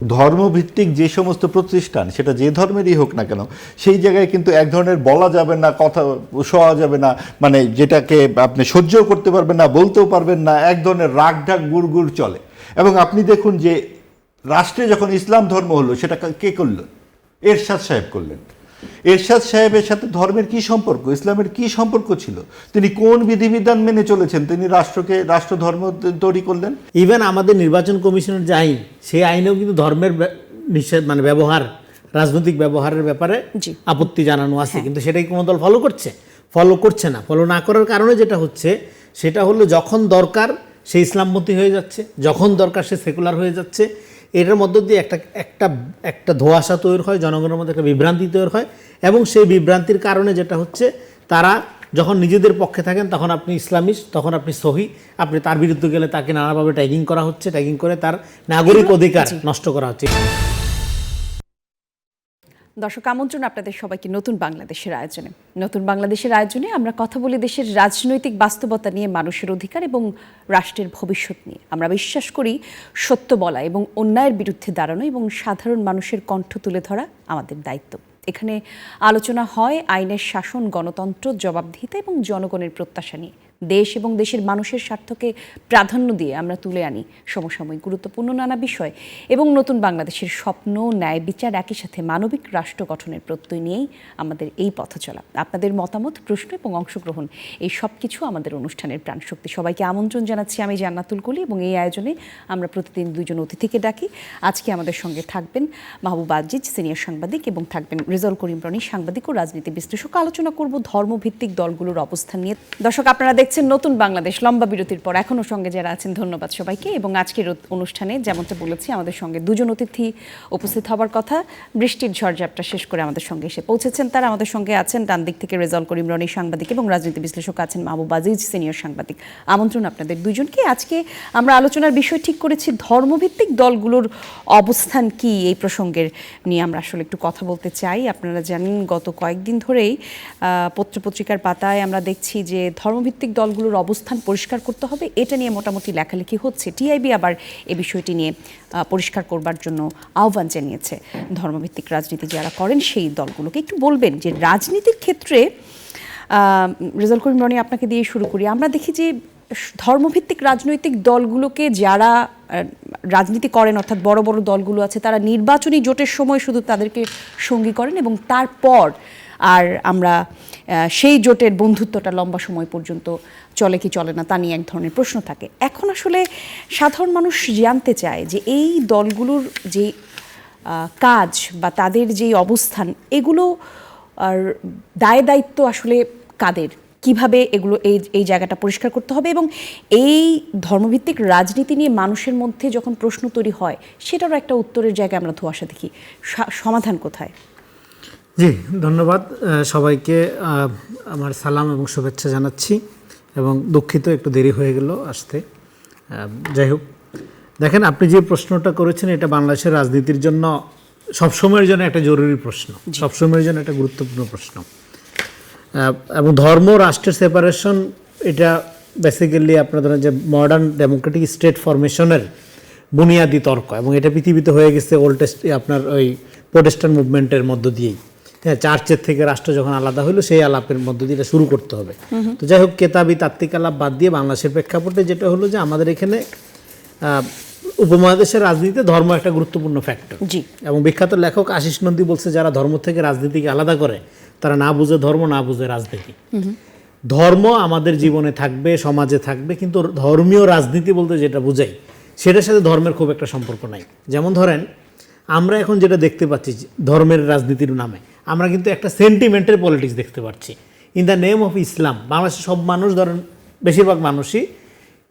ধর্মভিত্তিক যে সমস্ত প্রতিষ্ঠান, সেটা যে ধর্মেরই হোক না কেন, সেই জায়গায় কিন্তু এক ধরনের বলা যাবে না, কথা শোয়া যাবে না, মানে যেটাকে আপনি সহ্যও করতে পারবেন না, বলতেও পারবেন না, এক ধরনের রাগ ঢাক গুড় চলে। এবং আপনি দেখুন যে রাষ্ট্রে যখন ইসলাম ধর্ম হলো, সেটা কে করলো? এরশাদ সাহেব করলেন। এরশাদ সাহেবের সাথে ধর্মের কি সম্পর্ক, ইসলামের কি সম্পর্ক ছিল? তিনি কোন বিধিবিধান মেনে চলেছেন? তিনি রাষ্ট্র ধর্ম তৈরি করলেন। ইভেন আমাদের নির্বাচন কমিশনের যে আইন, সেই আইনেও কিন্তু ধর্মের নিষেধ, মানে ব্যবহার, রাজনৈতিক ব্যবহারের ব্যাপারে আপত্তি জানানো আছে, কিন্তু সেটাই কোনো দল ফলো করছে না। ফলো না করার কারণে যেটা হচ্ছে, সেটা হলো যখন দরকার সে ইসলামপন্থী হয়ে যাচ্ছে, যখন দরকার সে সেকুলার হয়ে যাচ্ছে। এটার মধ্য দিয়ে একটা ধোঁয়াশা তৈরি হয়, জনগণের মধ্যে একটা বিভ্রান্তি তৈরি হয়, এবং সেই বিভ্রান্তির কারণে যেটা হচ্ছে, তারা যখন নিজেদের পক্ষে থাকেন তখন আপনি ইসলামিস্ট, তখন আপনি সহি, আপনি তার বিরুদ্ধে গেলে তাকে নানাভাবে ট্যাগিং করা হচ্ছে, ট্যাগিং করে তার নাগরিক অধিকার নষ্ট করা হচ্ছে। দর্শক, আমন্ত্রণ আপনাদের সবাইকে নতুন বাংলাদেশের আয়োজনে আমরা কথা বলি দেশের রাজনৈতিক বাস্তবতা নিয়ে, মানুষের অধিকার এবং রাষ্ট্রের ভবিষ্যৎ নিয়ে। আমরা বিশ্বাস করি সত্য বলা এবং অন্যায়ের বিরুদ্ধে দাঁড়ানো এবং সাধারণ মানুষের কণ্ঠ তুলে ধরা আমাদের দায়িত্ব। এখানে আলোচনা হয় আইনের শাসন, গণতন্ত্র, জবাবদিহিতা এবং জনগণের প্রত্যাশা নিয়ে। দেশ এবং দেশের মানুষের স্বার্থকে প্রাধান্য দিয়ে আমরা তুলে আনি সমসাময়িক গুরুত্বপূর্ণ নানা বিষয় এবং নতুন বাংলাদেশের স্বপ্ন, ন্যায় বিচার, একই সাথে মানবিক রাষ্ট্র গঠনের প্রত্যয় নিয়েই আমাদের এই পথ চলা। আপনাদের মতামত, প্রশ্ন এবং অংশগ্রহণ, এই সব কিছু আমাদের অনুষ্ঠানের প্রাণশক্তি। সবাইকে আমন্ত্রণ জানাচ্ছি আমি জান্নাতুল কলি, এবং এই আয়োজনে আমরা প্রতিদিন দুইজন অতিথিকে ডাকি। আজকে আমাদের সঙ্গে থাকবেন মাহবুব আজিজ, সিনিয়র সাংবাদিক, এবং থাকবেন রেজাউল করিম রনি, সাংবাদিক ও রাজনীতি বিশ্লেষক। আলোচনা করব ধর্মভিত্তিক দলগুলোর অবস্থান নিয়ে। দর্শক, আপনারা দেখছেন নতুন বাংলাদেশ, লম্বা বিরতির পর এখনো সঙ্গে যারা আছেন ধন্যবাদ সবাইকে। এবং আজকের অনুষ্ঠানে যেমনটা বলেছি, আমাদের সঙ্গে দুজন অতিথি উপস্থিত হবার কথা। বৃষ্টির ঝড়ঝাপটা শেষ করে আমাদের সঙ্গে এসে পৌঁছেছেন তারা। আমাদের সঙ্গে আছেন ডান দিক থেকে রেজাউল করিম রনি, সাংবাদিক, এবং রাজনীতি বিশ্লেষক আছেন মাহবুব আজিজ, সিনিয়র সাংবাদিক। আমন্ত্রণ আপনাদের দুজনকে। আজকে আমরা আলোচনার বিষয় ঠিক করেছি ধর্মভিত্তিক দলগুলোর অবস্থান কি, এই প্রসঙ্গের নিয়ে আমরা আসলে একটু কথা বলতে চাই। আপনারা জানেন গত কয়েকদিন ধরেই পত্রপত্রিকার পাতায় আমরা দেখছি যে ধর্মভিত্তিক দলগুলোর অবস্থান পরিষ্কার করতে হবে, এটা নিয়ে মোটামুটি লেখালেখি হচ্ছে। টিআইবি আবার এই বিষয়টি নিয়ে পরিষ্কার করবার জন্য আহ্বান জানিয়েছে ধর্মভিত্তিক রাজনীতি যারা করেন সেই দলগুলোকে। একটু বলবেন যে রাজনীতির ক্ষেত্রে, রেজাউল করিম রনি আপনাকে দিয়ে শুরু করি, আমরা দেখি যে ধর্মভিত্তিক রাজনৈতিক দলগুলোকে যারা রাজনীতি করেন, অর্থাৎ বড় বড় দলগুলো আছে, তারা নির্বাচনী জোটের সময় শুধু তাদেরকে সঙ্গী করেন, এবং তারপর আর আমরা সেই জোটের বন্ধুত্বটা লম্বা সময় পর্যন্ত চলে কি চলে না তা নিয়ে এক ধরনের প্রশ্ন থাকে। এখন আসলে সাধারণ মানুষ জানতে চায় যে এই দলগুলোর যে কাজ বা তাদের যেই অবস্থান, এগুলো আর দায় দায়িত্ব আসলে কাদের, কিভাবে এগুলো এই জায়গাটা পরিষ্কার করতে হবে, এবং এই ধর্মভিত্তিক রাজনীতি নিয়ে মানুষের মধ্যে যখন প্রশ্ন তৈরি হয়, সেটারও একটা উত্তরের জায়গায় আমরা ধোঁয়াশা দেখি। সমাধান কোথায়? জি, ধন্যবাদ সবাইকে। আমার সালাম এবং শুভেচ্ছা জানাচ্ছি, এবং দুঃখিত একটু দেরি হয়ে গেল আসতে। যাই হোক, দেখেন, আপনি যে প্রশ্নটা করেছেন এটা বাংলাদেশের রাজনীতির জন্য সবসময়ের জন্য একটা জরুরি প্রশ্ন, সবসময়ের জন্য একটা গুরুত্বপূর্ণ প্রশ্ন। এবং ধর্ম রাষ্ট্রের সেপারেশন, এটা বেসিক্যালি আপনার ধরেন যে মডার্ন ডেমোক্রেটিক স্টেট ফরমেশনের বুনিয়াদী তর্ক, এবং এটা পৃথিবীতে হয়ে গেছে আপনার ওই প্রোটেস্ট্যান্ট মুভমেন্টের মধ্য দিয়েই। হ্যাঁ, চার্চের থেকে রাষ্ট্র যখন আলাদা হলো, সেই আলাপের মধ্য দিয়ে শুরু করতে হবে। তো যাই হোক, কেতাবি তাত্ত্বিক আলাপ বাদ দিয়ে বাংলাদেশের প্রেক্ষাপটে যেটা হলো যে আমাদের এখানে উপমহাদেশের রাজনীতিতে ধর্ম একটা গুরুত্বপূর্ণ ফ্যাক্টর। এবং বিখ্যাত লেখক আশিস নন্দী বলছে, যারা ধর্ম থেকে রাজনীতিকে আলাদা করে তারা না বুঝে ধর্ম, না বুঝে রাজনীতি। ধর্ম আমাদের জীবনে থাকবে, সমাজে থাকবে, কিন্তু ধর্মীয় রাজনীতি বলতে যেটা বোঝাই, সেটার সাথে ধর্মের খুব একটা সম্পর্ক নাই। যেমন ধরেন, আমরা এখন যেটা দেখতে পাচ্ছি ধর্মের রাজনীতির নামে, আমরা কিন্তু একটা সেন্টিমেন্টের পলিটিক্স দেখতে পাচ্ছি ইন দ্য নেম অফ ইসলাম। বাংলাদেশের সব মানুষ, ধরেন বেশিরভাগ মানুষই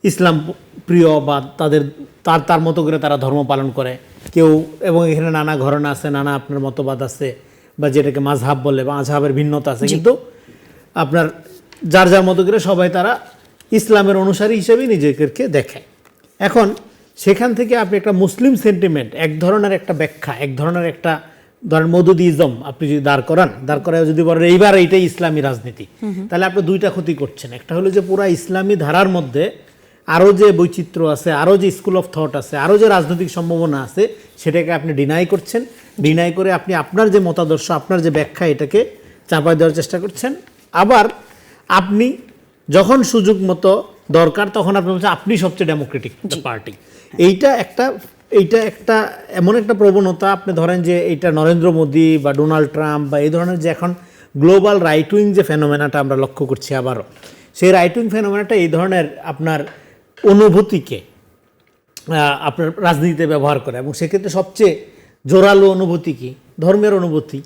ইসলাম প্রিয়, বা তার মতো করে তারা ধর্ম পালন করে কেউ, এবং এখানে নানা ঘরানা আছে, নানা আপনার মতবাদ আছে, বা যেটাকে মাযহাব বলে, বা মাযহাবের ভিন্নতা আছে, কিন্তু আপনার যার যার মতো করে সবাই তারা ইসলামের অনুসারী হিসেবেই নিজেদেরকে দেখায়। এখন সেখান থেকে আপনি একটা মুসলিম সেন্টিমেন্ট, এক ধরনের একটা ব্যাখ্যা, এক ধরনের একটা ধরেন মওদুদিজম আপনি যদি দাঁড় করায় যদি বলেন এইবার এইটাই ইসলামী রাজনীতি, তাহলে আপনি দুইটা ক্ষতি করছেন। একটা হলো যে পুরা ইসলামী ধারার মধ্যে আরও যে বৈচিত্র্য আছে, আরও যে স্কুল অফ থট আছে, আরও যে রাজনৈতিক সম্ভাবনা আছে, সেটাকে আপনি ডিনাই করছেন। ডিনাই করে আপনি আপনার যে মতাদর্শ, আপনার যে ব্যাখ্যা, এটাকে চাপাই দেওয়ার চেষ্টা করছেন। আবার আপনি যখন সুযোগ মতো দরকার তখন আপনি বলছেন আপনি সবচেয়ে ডেমোক্রেটিক পার্টি। এইটা একটা এমন একটা প্রবণতা, আপনি ধরেন যে এইটা নরেন্দ্র মোদী বা ডোনাল্ড ট্রাম্প বা এই ধরনের যে এখন গ্লোবাল রাইট উইং যে ফেনোমেনাটা আমরা লক্ষ্য করছি আবারও, সেই রাইট উইং ফেনোমেনাটা এই ধরনের আপনার অনুভূতিকে আপনার রাজনীতিতে ব্যবহার করে, এবং সেক্ষেত্রে সবচেয়ে জোরালো অনুভূতি কি? ধর্মের অনুভূতি।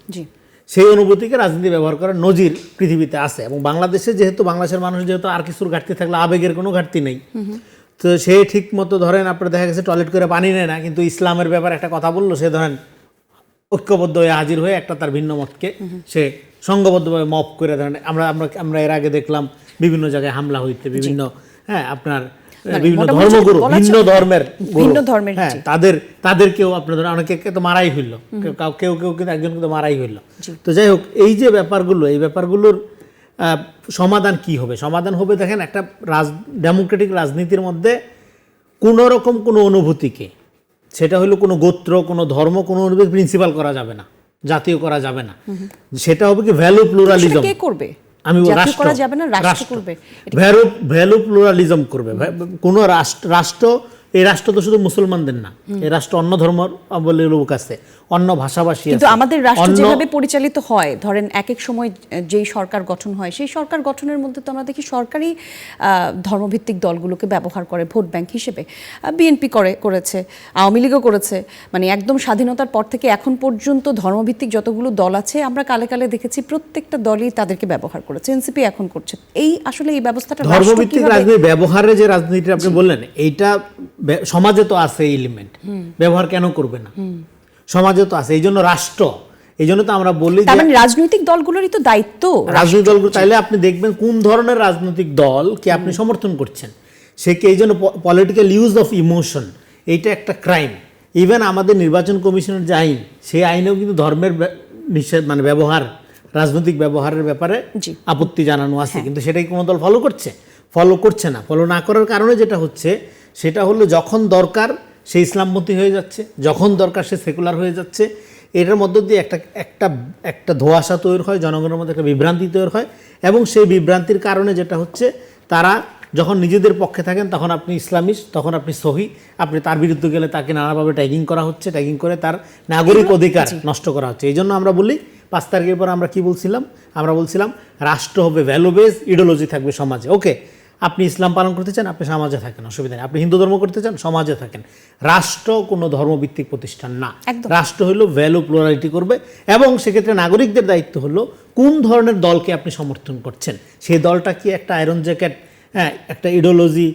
সেই অনুভূতিকে রাজনীতি ব্যবহার করার নজির পৃথিবীতে আছে, এবং বাংলাদেশে যেহেতু বাংলাদেশের মানুষ যেহেতু আর কিছুর ঘাটতি থাকলে আবেগের কোনো ঘাটতি নেই, তো সে ঠিক মতো ধরেন আপনার দেখা গেছে টয়লেট করে পানি নেয় না, কিন্তু ইসলামের ব্যাপারে একটা কথা বললো, সে ধরেন ঐক্যবদ্ধ হয়ে হাজির হয়ে একটা তার ভিন্ন মতকে সে সংঘবদ্ধভাবে মপ করে ধরেন। আমরা এর আগে দেখলাম বিভিন্ন জায়গায় হামলা হইতে, বিভিন্ন আপনার বিভিন্ন ধর্মগুরু, ভিন্ন ধর্মের হ্যাঁ তাদেরকেও আপনার ধরেন অনেকে তো মারাই হইল, কেউ কিন্তু একজনকে তো মারাই হইল। তো যাই হোক, এই যে ব্যাপারগুলো, এই ব্যাপারগুলোর সমাধান কি হবে? সমাধান হবে দেখেন, একটা ডেমোক্রেটিক রাজনীতির মধ্যে কোনো রকম কোনো অনুভূতিকে, সেটা হলো কোনো গোত্র, কোনো ধর্ম, কোনো অনুভূতি প্রিন্সিপাল করা যাবে না, জাতীয় করা যাবে না। সেটা হবে কি ভ্যালু প্লুরালিজম করবে। আমি ভ্যালু প্লুরালিজম করবে কোনো রাষ্ট্র। এই রাষ্ট্র তো শুধু মুসলমানদের না, এই রাষ্ট্র অন্য ধর্মের লোক আছে, অন্য ভাষাভাষী আছে। কিন্তু আমাদের রাষ্ট্র যেভাবে পরিচালিত হয়, ধরেন এক এক সময় যেই সরকার গঠন হয়, সেই সরকার গঠনের মধ্যে তো আমরা দেখি সরকারি ধর্মভিত্তিক দলগুলোকে ব্যবহার করে ভোট ব্যাংক হিসেবে। বিএনপি করেছে, আওয়ামী লীগও করেছে, মানে একদম স্বাধীনতার পর থেকে এখন পর্যন্ত ধর্মভিত্তিক যতগুলো দল আছে আমরা কালে কালে দেখেছি প্রত্যেকটা দলই তাদেরকে ব্যবহার করেছে। এনসিপি এখন করছে। এই আসলে এই ব্যবস্থাটা ধর্মভিত্তিক রাজনীতি ব্যবহারের যে রাজনীতি আপনি বললেন, এইটা সমাজে তো আছে এলিমেন্ট, ব্যবহার কেন করবে না? সমাজে তো আছে, এই জন্য রাষ্ট্র, এই জন্য তো আমরা বলি যে রাজনৈতিক দলগুলোরই তো দায়িত্ব। রাজনৈতিক দলগুলো চাইলে আপনি দেখবেন কোন ধরনের রাজনৈতিক দলকে আপনি সমর্থন করছেন, সে কি এই জন্য পলিটিক্যাল ইউজ অফ ইমোশন, এইটা একটা ক্রাইম। ইভেন আমাদের নির্বাচন কমিশনের যে আইন, সেই আইনেও কিন্তু ধর্মের নিষেধ মানে ব্যবহার, রাজনৈতিক ব্যবহারের ব্যাপারে আপত্তি জানানো আছে, কিন্তু সেটাই কোনো দল ফলো করছে না। ফলো না করার কারণে যেটা হচ্ছে, সেটা হলো যখন দরকার সে ইসলামপন্থী হয়ে যাচ্ছে, যখন দরকার সে সেকুলার হয়ে যাচ্ছে। এটার মধ্য দিয়ে একটা ধোঁয়াশা তৈরি হয়, জনগণের মধ্যে একটা বিভ্রান্তি তৈরি হয়, এবং সেই বিভ্রান্তির কারণে যেটা হচ্ছে, তারা যখন নিজেদের পক্ষে থাকেন তখন আপনি ইসলামিস্ট, তখন আপনি সহি, আপনি তার বিরুদ্ধে গেলে তাকে নানাভাবে ট্যাগিং করা হচ্ছে, ট্যাগিং করে তার নাগরিক অধিকার নষ্ট করা হচ্ছে। এই জন্য আমরা বলি 5 তারিখের পর আমরা কি বলছিলাম? আমরা বলছিলাম রাষ্ট্র হবে ভ্যালু বেস, ইডিওলজি থাকবে সমাজে। ওকে, আপনি ইসলাম পালন করতে চান, আপনি সমাজে থাকেন, অসুবিধা নেই। আপনি হিন্দু ধর্ম করতে চান, সমাজে থাকেন। রাষ্ট্র কোনো ধর্মভিত্তিক প্রতিষ্ঠান না। রাষ্ট্র হলো ভ্যালু প্লুরালিটি করবে, এবং সেক্ষেত্রে নাগরিকদের দায়িত্ব হলো কোন ধরনের দলকে আপনি সমর্থন করছেন। সেই দলটা কি একটা আয়রন জ্যাকেট, একটা ইডিওলজি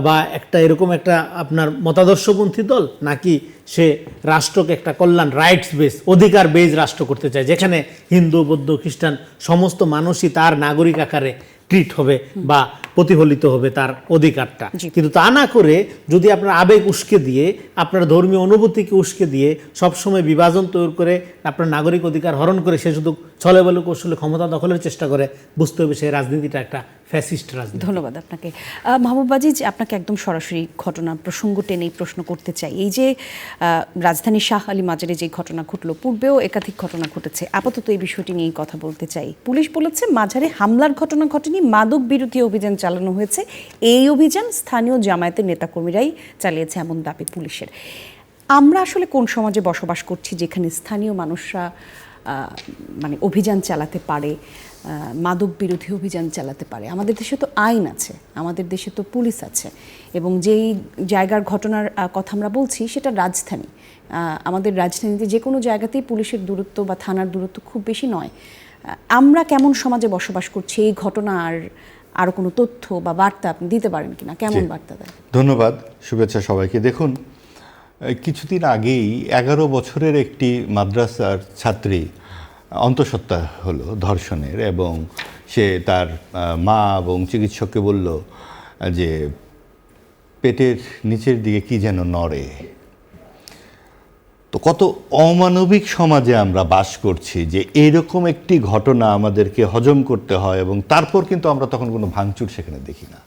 বা একটা এরকম একটা আপনার মতাদর্শপন্থী দল, নাকি সে রাষ্ট্রকে একটা কল্যাণ রাইটস বেস, অধিকার বেস রাষ্ট্র করতে চায়, যেখানে হিন্দু, বৌদ্ধ, খ্রিস্টান সমস্ত মানুষই তার নাগরিক আকারে ট্রিট হবে বা প্রতিফলিত হবে তার অধিকারটা। কিন্তু তা না করে যদি আপনার আবেগ উস্কে দিয়ে, আপনার ধর্মীয় অনুভূতিকে উস্কে দিয়ে সবসময় বিভাজন তৈরি করে আপনার নাগরিক অধিকার হরণ করে সে শুধু ছলে বলে কৌশলে ক্ষমতা দখলের চেষ্টা করে, বুঝতে হবে সেই রাজনীতিটা একটা ফ্যাসিস্ট রাজনীতি। ধন্যবাদ আপনাকে। মাহবুব আজিজ, আপনাকে একদম সরাসরি ঘটনা প্রসঙ্গ টেনেই প্রশ্ন করতে চাই। এই যে রাজধানী শাহ আলী মাজারে যে ঘটনা ঘটলো, পূর্বেও একাধিক ঘটনা ঘটেছে, আপাতত এই বিষয়টি নিয়েই কথা বলতে চাই। পুলিশ বলেছে মাজারে হামলার ঘটনা ঘটেনি, মাদক বিরোধী অভিযান চালানো হয়েছে। এই অভিযান স্থানীয় জামায়াতের নেতাকর্মীরাই চালিয়েছে এমন দাবি পুলিশের। আমরা আসলে কোন সমাজে বসবাস করছি যেখানে স্থানীয় মানুষরা মানে অভিযান চালাতে পারে, মাদক বিরোধী অভিযান চালাতে পারে? আমাদের দেশে তো আইন আছে, আমাদের দেশে তো পুলিশ আছে, এবং যেই জায়গার ঘটনার কথা আমরা বলছি সেটা রাজধানী। আমাদের রাজধানীতে যে কোনো জায়গাতেই পুলিশের দূরত্ব বা থানার দূরত্ব খুব বেশি নয়। আমরা কেমন সমাজে বসবাস করছি? এই ঘটনা আরও কোনো তথ্য বা বার্তা আপনি দিতে পারেন কিনা? কেমন বার্তা দেয়? ধন্যবাদ, শুভেচ্ছা সবাইকে। দেখুন, কিছুদিন আগেই 11 বছরের একটি মাদ্রাসার ছাত্রী অন্তঃসত্ত্বা হলো ধর্ষণের, এবং সে তার মা এবং চিকিৎসককে বলল যে পেটের নিচের দিকে কি যেন নড়ে। তো কত অমানবিক সমাজে আমরা বাস করছি যে এরকম একটি ঘটনা আমাদেরকে হজম করতে হয়, এবং তারপর কিন্তু আমরা তখন কোনো ভাঙচুর সেখানে দেখি না,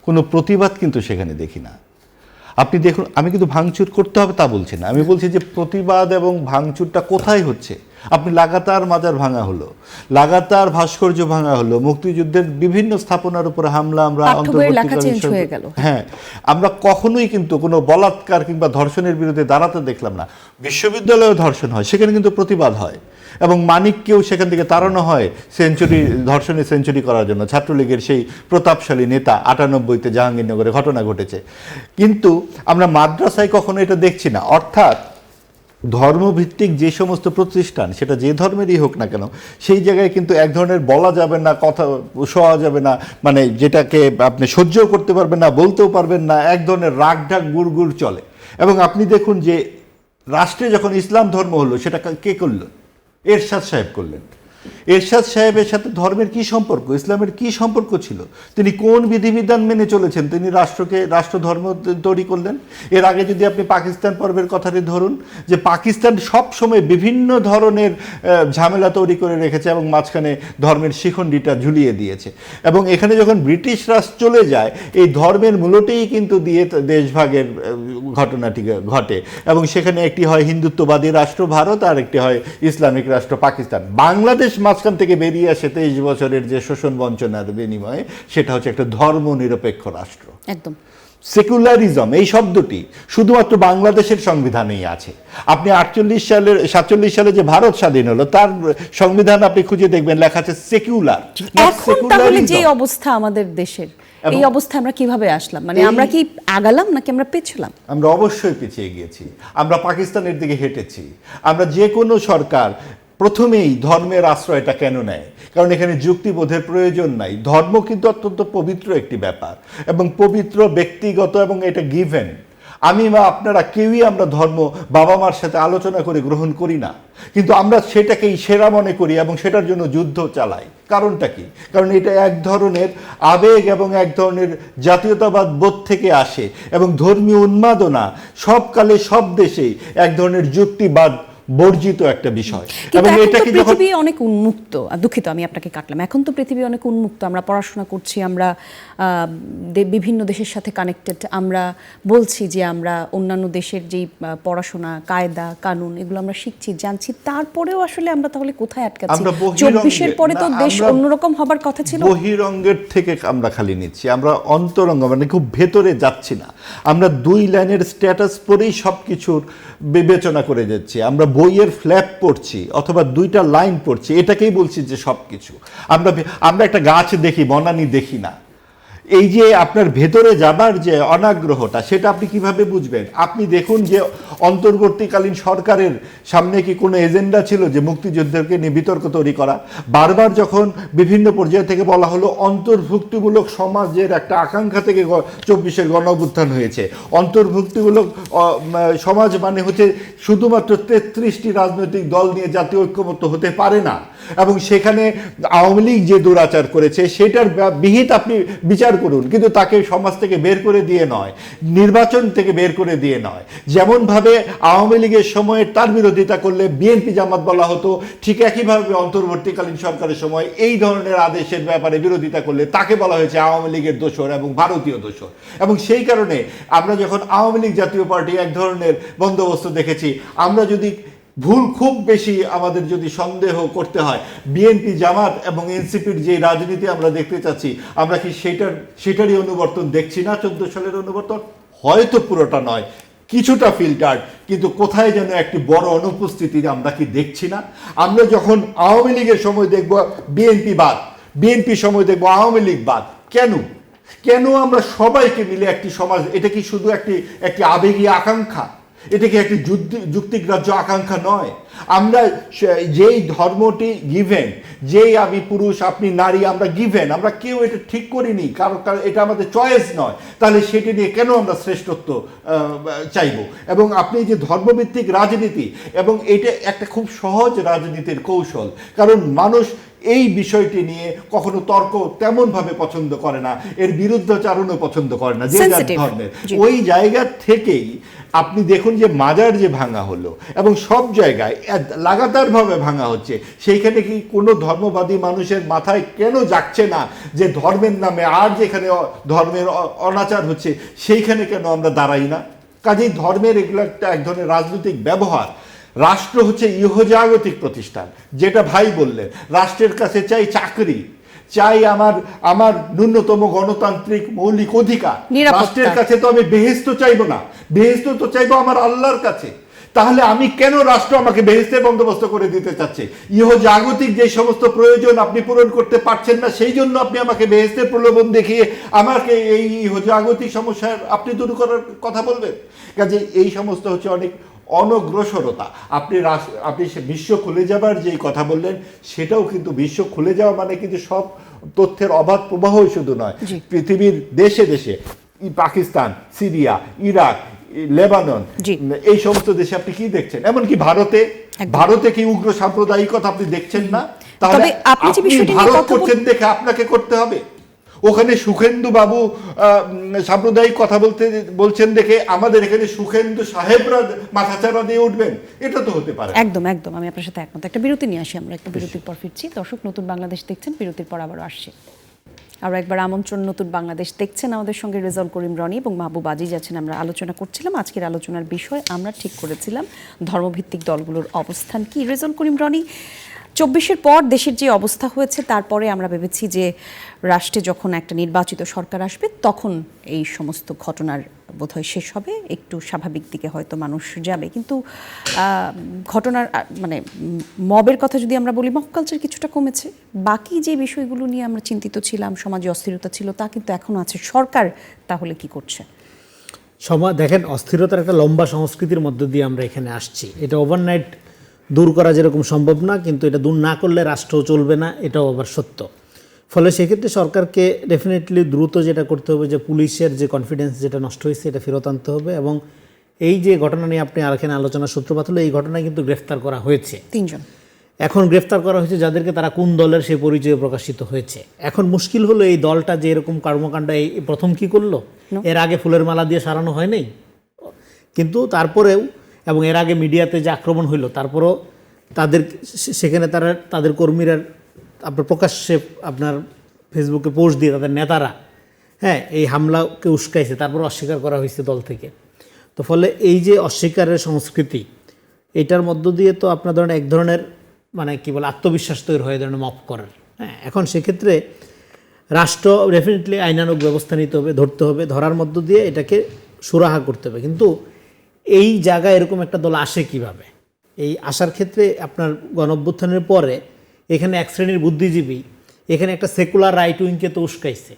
কোনো প্রতিবাদ কিন্তু সেখানে দেখি না। আপনি দেখুন, আমি কিন্তু ভাঙচুর করতে হবে তা বলছি না, আমি বলছি যে প্রতিবাদ এবং ভাঙচুরটা কোথায় হচ্ছে। আপনি লাগাতার মাজার ভাঙা হলো, লাগাতার ভাস্কর্য ভাঙা হলো, মুক্তিযুদ্ধের বিভিন্ন স্থাপনার উপর হামলা, আমরা হ্যাঁ, আমরা কখনোই কিন্তু কোনো বলাৎকার কিংবা ধর্ষণের বিরুদ্ধে দাঁড়াতে দেখলাম না। বিশ্ববিদ্যালয়ে ধর্ষণ হয়, সেখানে কিন্তু প্রতিবাদ হয়, এবং মানিককেও সেখান থেকে তাড়ানো হয় ধর্ষণে সেঞ্চুরি করার জন্য। ছাত্রলীগের সেই প্রতাপশালী নেতা 98-তে জাহাঙ্গীরনগরে ঘটনা ঘটেছে। কিন্তু আমরা মাদ্রাসায় কখনো এটা দেখছি না। অর্থাৎ ধর্মভিত্তিক যে সমস্ত প্রতিষ্ঠান, সেটা যে ধর্মেরই হোক না কেন, সেই জায়গায় কিন্তু এক ধরনের বলা যাবে না, কথা শোয়া যাবে না, মানে যেটাকে আপনি সহ্যও করতে পারবেন না, বলতেও পারবেন না, এক ধরনের রাগ ঢাক গুড় চলে। এবং আপনি দেখুন যে রাষ্ট্রে যখন ইসলাম ধর্ম হলো, সেটা কে করলো? এরশাদ সাহেব করলেন। এরশাদ সাহেবের সাথে ধর্মের কি সম্পর্ক, ইসলামের কি সম্পর্ক ছিল? তিনি কোন বিধিবিধান মেনে চলেছেন? তিনি রাষ্ট্রধর্ম তৈরি করলেন। এর আগে যদি আপনি পাকিস্তান পর্বের কথাটি ধরুন, যে পাকিস্তান সব সময় বিভিন্ন ধরনের ঝামেলা তৈরি করে রেখেছে এবং মাঝখানে ধর্মের শিখণ্ডীটা ঝুলিয়ে দিয়েছে। এবং এখানে যখন ব্রিটিশ রাষ্ট্র চলে যায়, এই ধর্মের মূলতেই কিন্তু দিয়ে দেশভাগের ঘটনাটি ঘটে, এবং সেখানে একটি হয় হিন্দুত্ববাদী রাষ্ট্র ভারত, আর একটি হয় ইসলামিক রাষ্ট্র পাকিস্তান। বাংলাদেশ মাঝখান থেকে বেরিয়ে আসে 23 বছরের যে শোষণ বঞ্চনার বিনিময়ে, সেটা হচ্ছে একটা ধর্মনিরপেক্ষ রাষ্ট্র। একদম। সেকুলারিজম এই শব্দটি শুধুমাত্র বাংলাদেশের সংবিধানেই আছে। আপনি 47 সালে যে ভারত স্বাধীন হলো, তার সংবিধান আপনি খুঁজে দেখবেন লেখা আছে সেকুলার। এখন তাহলে যে অবস্থা আমাদের দেশের, এই অবস্থা আমরা কিভাবে আসলাম? মানে আমরা কি আগালাম নাকি আমরা পেছলাম? আমরা অবশ্যই পিছিয়ে গিয়েছি। আমরা পাকিস্তানের দিকে হেঁটেছি। আমরা যে কোনো সরকার প্রথমেই ধর্মের আশ্রয়টা কেন নেয়? কারণ এখানে যুক্তিবোধের প্রয়োজন নাই। ধর্ম কিন্তু অত্যন্ত পবিত্র একটি ব্যাপার, এবং পবিত্র, ব্যক্তিগত, এবং এটা গিভেন। আমি বা আপনারা কেউই আমরা ধর্ম বাবা মার সাথে আলোচনা করে গ্রহণ করি না, কিন্তু আমরা সেটাকেই সেরা মনে করি এবং সেটার জন্য যুদ্ধ চালাই। কারণটা কি? কারণ এটা এক ধরনের আবেগ এবং এক ধরনের জাতীয়তাবাদ বোধ থেকে আসে, এবং ধর্মীয় উন্মাদনা সব কালে সব দেশেই এক ধরনের যুক্তিবাদ বর্জিত একটা বিষয়। এবং এটাকে পৃথিবী অনেক উন্মুক্ত। দুঃখিত আমি আপনাকে কাটলাম। এখন তো পৃথিবী অনেক উন্মুক্ত, আমরা পড়াশোনা করছি, আমরা বিভিন্ন দেশের সাথে কানেক্টেড। আমরা বলছি যে আমরা অন্যান্য দেশের যেই পড়াশোনা, কায়দা কানুন, এগুলো আমরা শিখছি, জানছি, তারপরেও আসলে আমরা তাহলে কোথায় আটকাচ্ছি? 24-এর পরে তো দেশ অন্যরকম হবার কথা ছিল। বহিরঙ্গের থেকে আমরা খালি নিচ্ছি, আমরা অন্তরঙ্গ মানে খুব ভেতরে যাচ্ছি না। আমরা 2 লাইনের স্ট্যাটাস পড়েই সব কিছুর বিবেচনা করে যাচ্ছি। আমরা বইয়ের ফ্ল্যাপ পড়ছি অথবা 2টা লাইন পড়ছি, এটাকেই বলছি যে সব কিছু। আমরা একটা গাছ দেখি, বনানী দেখি না। এই যে আপনার ভেতরে যাবার যে অনাগ্রহটা, সেটা আপনি কিভাবে বুঝবেন? আপনি দেখুন যে অন্তর্বর্তীকালীন সরকারের সামনে কি কোনো এজেন্ডা ছিল যে মুক্তিযুদ্ধকে নিয়ে বিতর্ক তৈরি করা? বারবার যখন বিভিন্ন পর্যায় থেকে বলা হলো অন্তর্ভুক্তিমূলক সমাজের একটা আকাঙ্ক্ষা থেকে 24-এর গণঅভ্যুত্থান হয়েছে। অন্তর্ভুক্তিমূলক সমাজ মানে হচ্ছে শুধুমাত্র 33টি রাজনৈতিক দল নিয়ে জাতীয় ঐক্যমত্য হতে পারে না, এবং সেখানে আওয়ামী লীগ যে দুরাচার করেছে সেটার বিহিত আপনি বিচার করুন, কিন্তু তাকে সমাজ থেকে বের করে দিয়ে নয়, নির্বাচন থেকে বের করে দিয়ে নয়। যেমন ভাবে আওয়ামী লীগের সময় তার বিরোধিতা করলে বিএনপি জামাত বলা হতো, ঠিক একইভাবে অন্তর্বর্তীকালীন সরকারের সময় এই ধরনের আদেশের ব্যাপারে বিরোধিতা করলে তাকে বলা হয়েছে আওয়ামী লীগের দোসর এবং ভারতীয় দোসর। এবং সেই কারণে আমরা যখন আওয়ামী লীগ জাতীয় পার্টি এক ধরনের বন্দোবস্ত দেখেছি, আমরা যদি ভুল খুব বেশি আমাদের যদি সন্দেহ করতে হয়, বিএনপি জামাত এবং এনসিপির যে রাজনীতি আমরা দেখতে চাচ্ছি, আমরা কি সেটারই অনুবর্তন দেখছি না? 14 সালের অনুবর্তন হয়তো পুরোটা নয়, কিছুটা ফিল্টার্ড, কিন্তু কোথায় যেন একটি বড় অনুপস্থিতি আমরা কি দেখছি না? আমরা যখন আওয়ামী লীগের সময় দেখব বিএনপি বাদ, বিএনপি সময় দেখব আওয়ামী লীগ বাদ। কেন আমরা সবাইকে মিলে একটি সমাজ, এটা কি শুধু একটি আবেগী আকাঙ্ক্ষা? এটা কি একটি যুক্তিগ্রাহ্য আকাঙ্ক্ষা নয়? আমরা যেই ধর্মটি গিভেন, যেই আমি পুরুষ আপনি নারী, আমরা গিভেন, আমরা কেউ এটা ঠিক করিনি, কারণ এটা আমাদের চয়েস নয়। তাহলে সেটি নিয়ে কেন আমরা শ্রেষ্ঠত্ব চাইব? এবং আপনি যে ধর্মভিত্তিক রাজনীতি, এবং এটা একটা খুব সহজ রাজনীতির কৌশল, কারণ মানুষ এই বিষয়টি নিয়ে কখনো তর্ক তেমনভাবে পছন্দ করে না, এর বিরুদ্ধাচারণও পছন্দ করে না যে যার Sensitive. ধর্মের। জি। ওই জায়গা থেকেই আপনি দেখুন যে মাজার যে ভাঙা হলো এবং সব জায়গায় লাগাতারভাবে ভাঙা হচ্ছে, সেইখানে কি কোনো ধর্মবাদী মানুষের মাথায় কেন যাচ্ছে না যে ধর্মের নামে আর যেখানে ধর্মের অনাচার হচ্ছে সেইখানে কেন আমরা দাঁড়াই না? কাজেই ধর্মের এগুলো একটা এক ধরনের রাজনৈতিক ব্যবহার। রাষ্ট্র হচ্ছে ইহজাগতিক প্রতিষ্ঠান, যেটা ভাই বললেন, রাষ্ট্রের কাছে চাই চাকরি, চাই আমার ন্যূনতম গণতান্ত্রিক মৌলিক অধিকার। নিরাপত্তা। রাষ্ট্রের কাছে তো আমি বেহেশত চাইবো না, বেহেশত তো চাইবো আমার আল্লাহর কাছে। তাহলে আমি কেন রাষ্ট্র আমাকে বেহেশতের বন্দোবস্ত করে দিতে চাচ্ছে? ইহজাগতিক যে সমস্ত প্রয়োজন আপনি পূরণ করতে পারছেন না, সেই জন্য আপনি আমাকে বেহেশতের প্রলোভন দেখিয়ে আমাকে এই ইহজাগতিক সমস্যার আপনি দূর করার কথা বলবেন? কাজে এই সমস্ত হচ্ছে অনেক অনগ্রসরতা। আপনি সে বিশ্ব খুলে যাবার যেই কথা বললেন, সেটাও কিন্তু বিশ্ব খুলে যাওয়া মানে কিন্তু সব তথ্যের অবাধ প্রবাহই শুধু নয়, জি। পৃথিবীর দেশে দেশে পাকিস্তান, সিরিয়া, ইরাক, লেবানন, জি। এই সমস্ত দেশে আপনি কি দেখছেন? এমনকি ভারতে কি উগ্র সাম্প্রদায়িকতা আপনি দেখছেন না? তাহলে তবে আপনি যে আপনি বিষয়টি নিয়ে ভারত কথা করছেন দেখে আপনাকে করতে হবে? ওখানে সুখেন্দু বাবু সাম্প্রদায়িক কথা বলছেন দেখে আমাদের এখানে সুখেন্দু সাহেবরা মাথাচাড়া দিয়ে উঠবেন? এটা তো হতে পারে না। একদম একদম, আমি আপনার সাথে একমত। একটা বিরতি নিয়ে আসি আমরা, একটা বিরতির পর ফিরছি। দর্শক, নতুন বাংলাদেশ দেখছেন, বিরতির পর আবারও আসছি। আরও একবার আমন্ত্রণ, নতুন বাংলাদেশ দেখছেন। আমাদের সঙ্গে রেজাউল করিম রনি এবং মাহবুব আজিজ আছেন। আমরা আলোচনা করছিলাম, আজকের আলোচনার বিষয় আমরা ঠিক করেছিলাম ধর্মভিত্তিক দলগুলোর অবস্থান কি। রেজাউল করিম রনি, 24-এর পর দেশের যে অবস্থা হয়েছে, তারপরে আমরা ভেবেছি যে রাষ্ট্রে যখন একটা নির্বাচিত সরকার আসবে তখন এই সমস্ত ঘটনার বোধহয় শেষ হবে, একটু স্বাভাবিক দিকে হয়তো মানুষ যাবে। কিন্তু ঘটনার মানে মবের কথা যদি আমরা বলি, মব কালচার কিছুটা কমেছে। বাকি যে বিষয়গুলো নিয়ে আমরা চিন্তিত ছিলাম, সমাজে অস্থিরতা ছিল, তা কিন্তু এখনও আছে। সরকার তাহলে কি করছে? দেখেন, অস্থিরতার একটা লম্বা সংস্কৃতির মধ্য দিয়ে আমরা এখানে আসছি। এটা ওভারনাইট দূর করা যেরকম সম্ভব না, কিন্তু এটা দূর না করলে রাষ্ট্রও চলবে না, এটাও আবার সত্য। ফলে সেক্ষেত্রে সরকারকে ডেফিনেটলি দ্রুত যেটা করতে হবে, যে পুলিশের যে কনফিডেন্স যেটা নষ্ট হয়েছে এটা ফেরত আনতে হবে। এবং এই যে ঘটনা নিয়ে আপনি আর এখানে আলোচনার সূত্রপাত হলো, এই ঘটনায় কিন্তু গ্রেফতার করা হয়েছে 3 জন। এখন গ্রেফতার করা হয়েছে যাদেরকে তারা কোন দলের সেই পরিচয় প্রকাশিত হয়েছে। এখন মুশকিল হলো, এই দলটা যে এরকম কর্মকাণ্ড এই প্রথম কি করলো? এর আগে ফুলের মালা দিয়ে সারানো হয় নাই, কিন্তু তারপরেও, এবং এর আগে মিডিয়াতে যে আক্রমণ হইলো, তারপরও সেখানে তাদের কর্মীরা আপনার প্রকাশ্যে আপনার ফেসবুকে পোস্ট দিয়ে তাদের নেতারা এই হামলাকে উস্কাইছে, তারপর অস্বীকার করা হয়েছে দল থেকে। তো ফলে এই যে অস্বীকারের সংস্কৃতি, এটার মধ্য দিয়ে তো আপনার ধরেন এক ধরনের মানে কি বলে আত্মবিশ্বাস তৈরি হয় ধরনের মাফ করার। এখন সেক্ষেত্রে রাষ্ট্র ডেফিনেটলি আইনানুগ ব্যবস্থা নিতে হবে, ধরতে হবে, ধরার মধ্য দিয়ে এটাকে সুরাহা করতে হবে। কিন্তু এই জায়গায় এরকম একটা দল আসে কিভাবে? এই আসার ক্ষেত্রে আপনার গণঅভ্যুত্থানের পরে এখানে এক শ্রেণীর বুদ্ধিজীবী এখানে একটা সেকুলার রাইট উইংকে তো উস্কাইছে,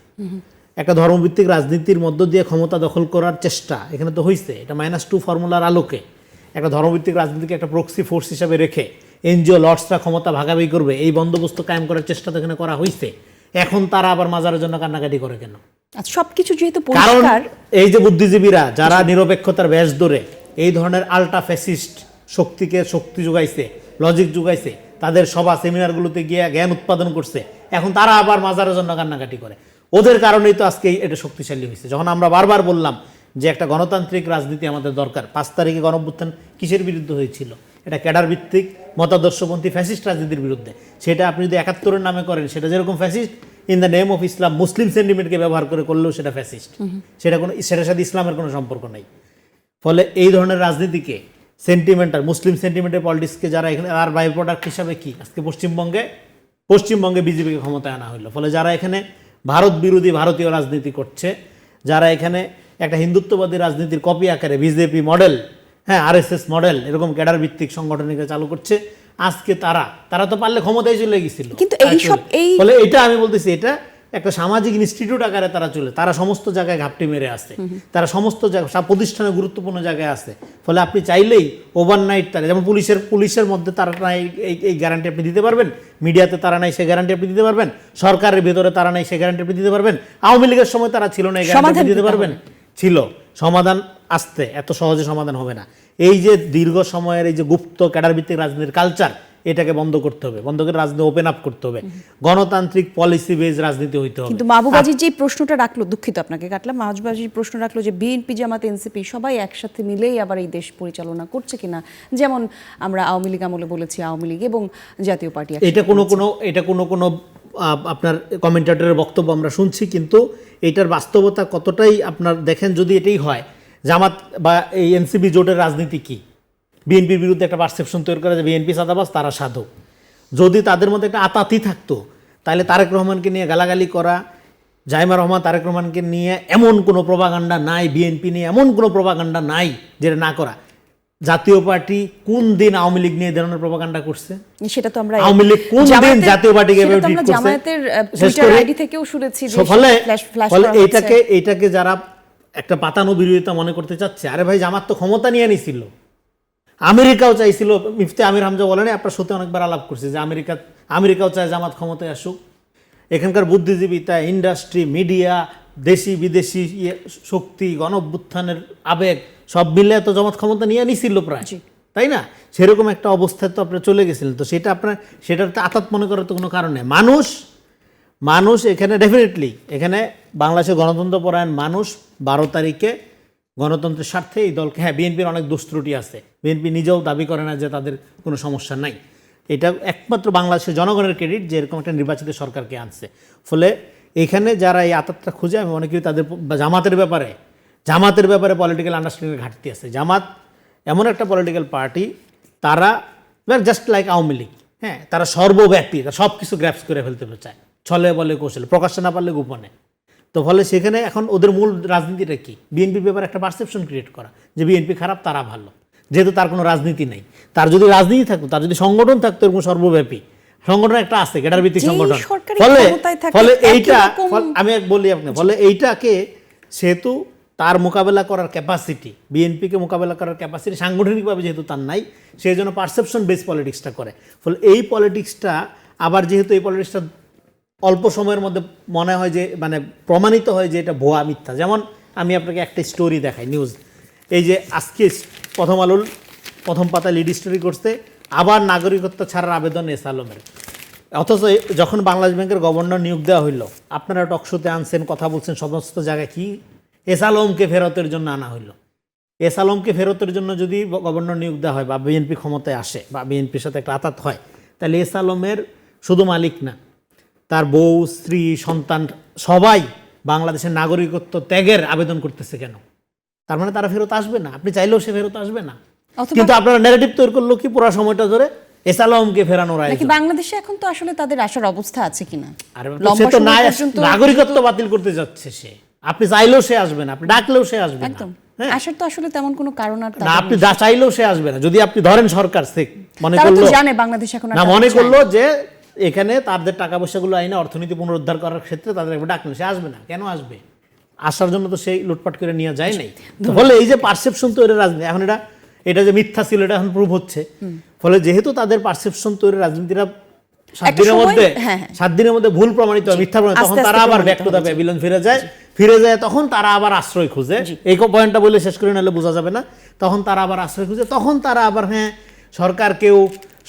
একটা ধর্মভিত্তিক রাজনীতির মধ্য দিয়ে ক্ষমতা দখল করার চেষ্টা এখানে তো হয়েছে। এটা -2 ফর্মুলার আলোকে একটা ধর্মভিত্তিক রাজনীতিকে একটা প্রক্সি ফোর্স হিসাবে রেখে এনজিও লর্ডসরা ক্ষমতা ভাগাভাগি করবে, এই বন্দোবস্ত কায়েম করার চেষ্টা তো এখানে করা হয়েছে। এখন তারা আবার মাজারের জন্য কান্নাকাটি করে কেন? আচ্ছা, সবকিছু যেহেতু কারণ পরিষ্কার, এই যে বুদ্ধিজীবীরা যারা নিরপেক্ষতার ব্যাস ধরে এই ধরনের আল্ট্রা ফ্যাসিস্ট শক্তিকে শক্তি যোগাইছে, লজিক যোগাইছে, তাদের সভা সেমিনারগুলোতে গিয়ে জ্ঞান উৎপাদন করছে, এখন তারা আবার মাজারের জন্য কান্নাকাটি করে। ওদের কারণেই তো আজকে এটা শক্তিশালী হয়েছে। যখন আমরা বারবার বললাম যে একটা গণতান্ত্রিক রাজনীতি আমাদের দরকার, 5 তারিখে গণঅভ্যুত্থান কিসের বিরুদ্ধে হয়েছিল? এটা ক্যাডার ভিত্তিক মতাদর্শপন্থী ফ্যাসিস্ট রাজনীতির বিরুদ্ধে। সেটা আপনি যদি 71-এর নামে করেন, সেটা যেরকম fascist, in the name of Islam Muslim সেন্টিমেন্টকে ব্যবহার করে করলেও সেটা ফ্যাসিস্ট। সেটার সাথে ইসলামের কোনো সম্পর্ক নেই। ফলে এই ধরনের রাজনীতিকে সেন্টিমেন্টাল মুসলিম সেন্টিমেন্টাল পলিটিক্সকে যারা এখানে আর বাই প্রোডাক্ট হিসাবে কি আজকে পশ্চিমবঙ্গে বিজেপিকে ক্ষমতায় আনা হলো। ফলে যারা এখানে ভারত বিরোধী ভারতীয় রাজনীতি করছে, যারা এখানে একটা হিন্দুত্ববাদী রাজনীতির কপি আকারে বিজেপি মডেল, আরএসএস মডেল এরকম ক্যাডার ভিত্তিক সংগঠনকে চালু করছে, আজকে তারা তো পারলে ক্ষমতায় চলে গেছিল। কিন্তু ফলে এটা আমি বলতেছি, এটা একটা সামাজিক ইনস্টিটিউট আকারে তারা সমস্ত জায়গায় ঘাপটি মেরে আছে, তারা সমস্ত প্রতিষ্ঠানে গুরুত্বপূর্ণ জায়গায় আছে। ফলে আপনি চাইলেই ওভারনাইট তারা, যেমন পুলিশের মধ্যে তারা নাই এই গ্যারান্টি আপনি দিতে পারবেন, মিডিয়াতে তারা নাই সে গ্যারান্টি আপনি দিতে পারবেন, সরকারের ভেতরে তারা নাই সে গ্যারান্টি আপনি দিতে পারবেন, আওয়ামী লীগের সময় তারা ছিল না, এই গ্যারান্টি আপনি দিতে পারবেন? ছিল। সমাধান আসতে এত সহজে সমাধান হবে না। এই যে দীর্ঘ সময়ের এই যে গুপ্ত ক্যাডার ভিত্তিক রাজনীতির কালচার, এটাকে বন্ধ করতে হবে, বন্ধ করে রাজনীতি ওপেন আপ করতে হবে, গণতান্ত্রিক পলিসি বেজ রাজনীতি হইতে হবে। কিন্তু মাহবুবাজির যে প্রশ্নটা রাখলো, দুঃখিত আপনাকে কাটলাম, মাহবুবাজির প্রশ্ন রাখলো যে বিএনপি জামাত এনসিপি সবাই একসাথে মিলেই আবার এই দেশ পরিচালনা করছে কিনা, যেমন আমরা আওয়ামী লীগ আমলে বলেছি আওয়ামী লীগ এবং জাতীয় পার্টি। এটা কোনো আপনার কমেন্টেটরের বক্তব্য আমরা শুনছি, কিন্তু এটার বাস্তবতা কতটাই আপনার দেখেন, যদি এটাই হয় জামাত বা এই এনসিপি জোটের রাজনীতি কি, বিএনপির বিরুদ্ধে একটা পারসেপশন তৈরি করা যে বিএনপি সাদাবাস তারা সাধু, যদি তাদের মধ্যে একটা আতাতি থাকতো তাহলে তারেক রহমানকে নিয়ে গালাগালি করা, জাইমা রহমান তারেক রহমানকে নিয়ে এমন কোনো প্রপাগান্ডা নাই, বিএনপি নিয়ে এমন কোনো প্রপাগান্ডা নাই যেটা না করা। জাতীয় পার্টি কোন দিন আওয়ামী লীগ নিয়ে ধরনের প্রপাগান্ডা করছে? সেটা তো আমরা আওয়ামী লীগ কোন দিন জাতীয় পার্টিকে জামায়াতের টুইটার আইডি থেকেও শুনেছি যে ফলে ফ্ল্যাশ করা হচ্ছে। এইটাকে যারা একটা পাতানো বিরোধিতা মনে করতে চাচ্ছে, আরে ভাই জামাত তো ক্ষমতা নিয়ে নিছিল, আমেরিকাও চাইছিল, মিফতি আমির হামজা বলেন আপনার সাথে অনেকবার আলাপ করছে যে আমেরিকাও চায় জামাত ক্ষমতায় আসুক। এখানকার বুদ্ধিজীবিতা, ইন্ডাস্ট্রি, মিডিয়া, দেশি বিদেশি শক্তি, গণঅভ্যুত্থানের আবেগ সব মিলে তো জামাত ক্ষমতা নিয়ে নিছিল প্রায়, তাই না? সেরকম একটা অবস্থায় তো আপনারা চলে গেছিলেন। তো সেটার তো আতাত মনে করার তো কোনো কারণ নেই। মানুষ এখানে ডেফিনেটলি এখানে বাংলাদেশের গণতন্ত্র পরায়ণ মানুষ 12 তারিখে গণতন্ত্রের স্বার্থে এই দলকে, হ্যাঁ বিএনপির অনেক দোষ ত্রুটি আছে, বিএনপি নিজেও দাবি করে না যে তাদের কোনো সমস্যা নাই, এটা একমাত্র বাংলাদেশের জনগণের ক্রেডিট যে এরকম একটা নির্বাচিত সরকারকে আনছে। ফলে এখানে যারা এই আতাতটা খুঁজে, আমি মনে করি তাদের জামাতের ব্যাপারে পলিটিক্যাল আন্ডারস্ট্যান্ডিংয়ের ঘাটতি আছে। জামাত এমন একটা পলিটিক্যাল পার্টি, তারা জাস্ট লাইক আওয়ামী লীগ, হ্যাঁ তারা সর্বব্যাপী, তারা সব কিছু গ্র্যাপস করে ফেলতে চায়, ছলে বলে কৌশলে, প্রকাশ্যে না পারলে গোপনে। তো ফলে সেখানে এখন ওদের মূল রাজনীতিটা কি? বিএনপির ব্যাপারে একটা পারসেপশন ক্রিয়েট করা যে বিএনপি খারাপ, তারা ভালো, যেহেতু তার কোনো রাজনীতি নেই। তার যদি রাজনীতি থাকতো, তার যদি সংগঠন থাকতো এরকম সর্বব্যাপী সংগঠন একটা আছে, ক্যাডার ভিত্তিক সংগঠন, ফলে এইটা আমি বলি আপনাকে, ফলে এইটাকে সেহেতু তার মোকাবেলা করার ক্যাপাসিটি, বিএনপিকে মোকাবেলা করার ক্যাপাসিটি সাংগঠনিকভাবে যেহেতু তার নাই, সেই জন্য পারসেপশন বেস পলিটিক্সটা করে। ফলে এই পলিটিক্সটা আবার যেহেতু এই পলিটিক্সটা অল্প সময়ের মধ্যে মনে হয় যে মানে প্রমাণিত হয় যে এটা ভুয়া মিথ্যা। যেমন আমি আপনাকে একটা স্টোরি দেখাই, নিউজ, এই যে আজকে প্রথম আলোর প্রথম পাতায় লিড স্টোরি করছে আবার নাগরিকত্ব ছাড়ার আবেদন এস আলমের, অথচ যখন বাংলাদেশ ব্যাংকের গভর্নর নিয়োগ দেওয়া হইলো, আপনারা টকশোতে আনছেন, কথা বলছেন সমস্ত জায়গায়, কি এস আলমকে ফেরতের জন্য আনা হইলো। এস আলমকে ফেরতের জন্য যদি গভর্নর নিয়োগ দেওয়া হয় বা বিএনপি ক্ষমতায় আসে বা বিএনপির সাথে একটা আতাত হয়, তাহলে এস আলমের শুধু মালিক না, তার বউ, স্ত্রী, সন্তান সবাই বাংলাদেশের নাগরিকত্ব ত্যাগের আবেদন করতেছে কেন? তার মানে তারা ফেরত আসবে না, আপনি চাইলেও সে ফেরত আসবে না। কিন্তু আপনারা ন্যারেটিভ তৈরি করলো কি পুরো সময়টা ধরে এস আলমকে ফেরানোর আয়োজন। বাংলাদেশে এখন তো আসলে তাদের আসার অবস্থা আছে কিনা? সে তো নাগরিকত্ব বাতিল করতে যাচ্ছে সে, আপনি চাইলেও সে আসবে না, আপনি ডাকলেও সে আসবে না, একদম আসার তো আসলে তেমন কোনো কারণ আর না, আপনি যা চাইলেও সে আসবে না। যদি আপনি ধরেন সরকার মনে তারা করলো, তো জানে বাংলাদেশ এখন না মনে করলো যে এখানে তাদের টাকা পয়সাগুলো আইনে অর্থনীতি পুনরুদ্ধার করার ক্ষেত্রে তাদের একবার ডাকলো, সে আসবে না। কেন আসবে? আসার জন্য তো সেই লুটপাট করে নিয়ে যায় নাই। ফলে এই যে পারসেপশন তৈরির রাজনীতি, এখন এটা যে মিথ্যা ছিল এটা এখন প্রুভ হচ্ছে। ফলে যেহেতু তাদের পারসেপশন তৈরির রাজনীতিটা 7 দিনের মধ্যে ভুল প্রমাণিত হয়, মিথ্যা প্রমাণিত, তখন তারা আবার ব্যাক টু দ্য প্যাভিলিয়ন ফিরে যায়, তখন তারা আবার আশ্রয় খুঁজে। এই পয়েন্টটা বলে শেষ করে নিলে বোঝা যাবে না। তখন তারা আবার আশ্রয় খুঁজে, তখন তারা আবার হ্যাঁ সরকারকেও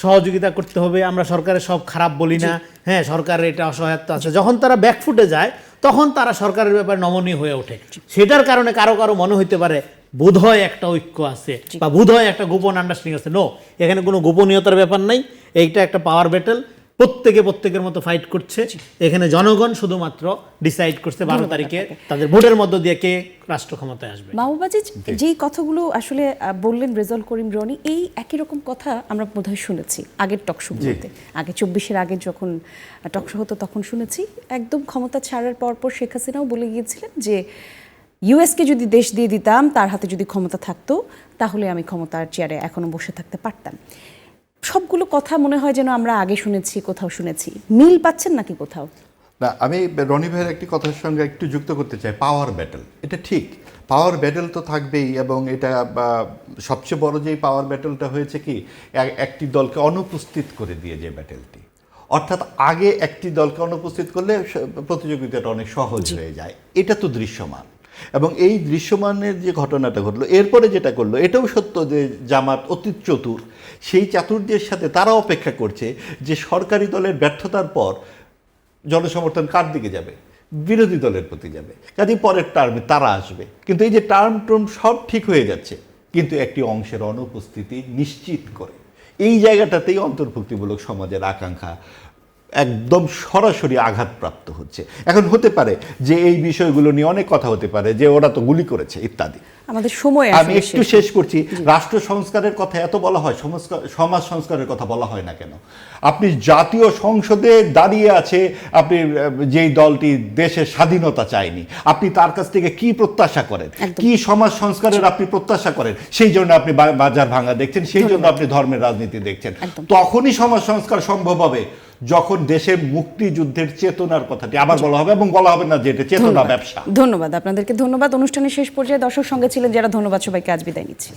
সহযোগিতা করতে হবে, আমরা সরকারের সব খারাপ বলি না, হ্যাঁ সরকারের এটা অসহায়ত্ব আছে। যখন তারা ব্যাকফুটে যায় তখন তারা সরকারের ব্যাপারে নমনীয় হয়ে ওঠে। সেটার কারণে কারো মনে হইতে পারে বোধহয় একটা ঐক্য আছে বা বোধহয় একটা গোপন আন্ডারস্ট্যান্ডিং আছে। নো, এখানে কোনো গোপনীয়তার ব্যাপার নাই, এইটা একটা পাওয়ার ব্যাটেল, প্রত্যেকের মতো ফাইট করছে। এখানে জনগণ শুধুমাত্র ডিসাইড করছে 12 তারিখে তাদের ভোটের মধ্য দিয়ে কে রাষ্ট্র ক্ষমতায় আসবে। মাহবুবাজি যেই কথাগুলো আসলে বললেন রেজাউল করিম রনি, এই একই রকম কথা আমরা বোধহয় শুনেছি আগের টকশোগুলোতে, আগে 24-এর আগে যখন টকশো হতো তখন শুনেছি। একদম ক্ষমতা ছাড়ার পর শেখ হাসিনাও বলে গিয়েছিলেন যে ইউএসকে যদি দেশ দিয়ে দিতাম, তার হাতে যদি ক্ষমতা থাকতো, তাহলে আমি ক্ষমতার চেয়ারে এখনো বসে থাকতে পারতাম। সবগুলো কথা মনে হয় যেন আমরা আগে শুনেছি, কোথাও শুনেছি। মিল পাচ্ছেন নাকি কোথাও? না, আমি রনি ভাইয়ের একটি কথার সঙ্গে একটু যুক্ত করতে চাই। পাওয়ার ব্যাটেল, এটা ঠিক, পাওয়ার ব্যাটেল তো থাকবেই। এবং এটা সবচেয়ে বড় যেই পাওয়ার ব্যাটেলটা হয়েছে কি, একটি দলকে অনুপস্থিত করে দিয়ে যে ব্যাটেলটি, অর্থাৎ আগে একটি দলকে অনুপস্থিত করলে প্রতিযোগিতাটা অনেক সহজ হয়ে যায়, এটা তো দৃশ্যমান। এবং এই দৃশ্যমানের যে ঘটনাটা ঘটলো এরপরে যেটা করলো এটাও সত্য যে জামাত অতি চতুর, সেই চাতুর্যের সাথে তারা অপেক্ষা করছে যে সরকারি দলের ব্যর্থতার পর জনসমর্থন কার দিকে যাবে, বিরোধী দলের প্রতি যাবে, কাজেই পরের টার্মে তারা আসবে। কিন্তু এই যে টার্ম সব ঠিক হয়ে যাচ্ছে, কিন্তু একটি অংশের অনুপস্থিতি নিশ্চিত করে এই জায়গাটাতেই অন্তর্ভুক্তিমূলক সমাজের আকাঙ্ক্ষা একদম সরাসরি আঘাতপ্রাপ্ত হচ্ছে। এখন হতে পারে যে এই বিষয়গুলো নিয়ে অনেক কথা হতে পারে, যে ওরা তো গুলি করেছে ইত্যাদি। আমাদের সময় আমি একটু শেষ করছি। রাষ্ট্র সংস্কারের কথা এত বলা হয়, সমাজ সংস্কারের কথা বলা হয় না কেন? আপনি জাতীয় সংসদে দাঁড়িয়ে আছে আপনি যেই দলটি দেশের স্বাধীনতা চায়নি, আপনি তার কাছ থেকে কি প্রত্যাশা করেন, কি সমাজ সংস্কারের আপনি প্রত্যাশা করেন? সেই জন্য আপনি বাজার ভাঙা দেখছেন, সেই জন্য আপনি ধর্মের রাজনীতি দেখছেন। তখনই সমাজ সংস্কার সম্ভব হবে যখন দেশের মুক্তিযুদ্ধের চেতনার কথাটি আবার বলা হবে, এবং বলা হবে না যে এটা চেতনা ব্যবসা। ধন্যবাদ আপনাদেরকে, ধন্যবাদ। অনুষ্ঠানের শেষ পর্যায়ে দর্শক সঙ্গে ছিলেন যারা, ধন্যবাদ সবাইকে, আজ বিদায় নিচ্ছি।